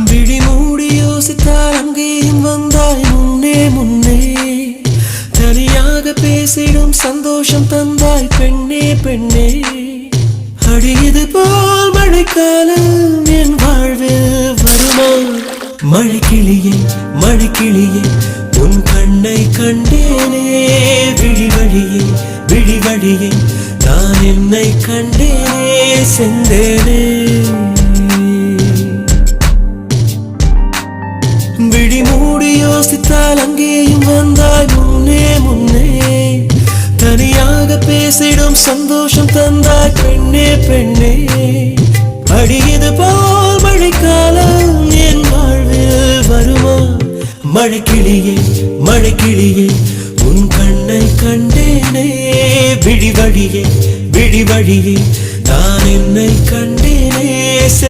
விழி மூடி யோசித்தால் அங்கேயும் வந்தாய் முன்னே முன்னே தனியாக பேசிடும் சந்தோஷம் தந்தாய் பெண்ணே பெண்ணே அடியது போல் மழைக்காலம் என் வாழ்வில் வருமா மழைக்கிளியே மழைக்கிளியே உன் கண்ணை கண்டேனே விழிவழியே விழிவழியே நான் என்னை கண்டேனே செந்தேனே விழி மூடி யோசித்தால் அங்கேயும் வந்தாய் முன்னே முன்னே தனியாக பேசிடும் சந்தோஷம் தந்தாய் பெண்ணே பெண்ணே அடியது போல் மழைக்காலம் என் வாழ்வில் வருமா மழைக்கிளியே மழைக்கிளியே உன் கண்ணை கண்டேனே விழிவழியே விழிவழியே நான் என்னை கண்டேனே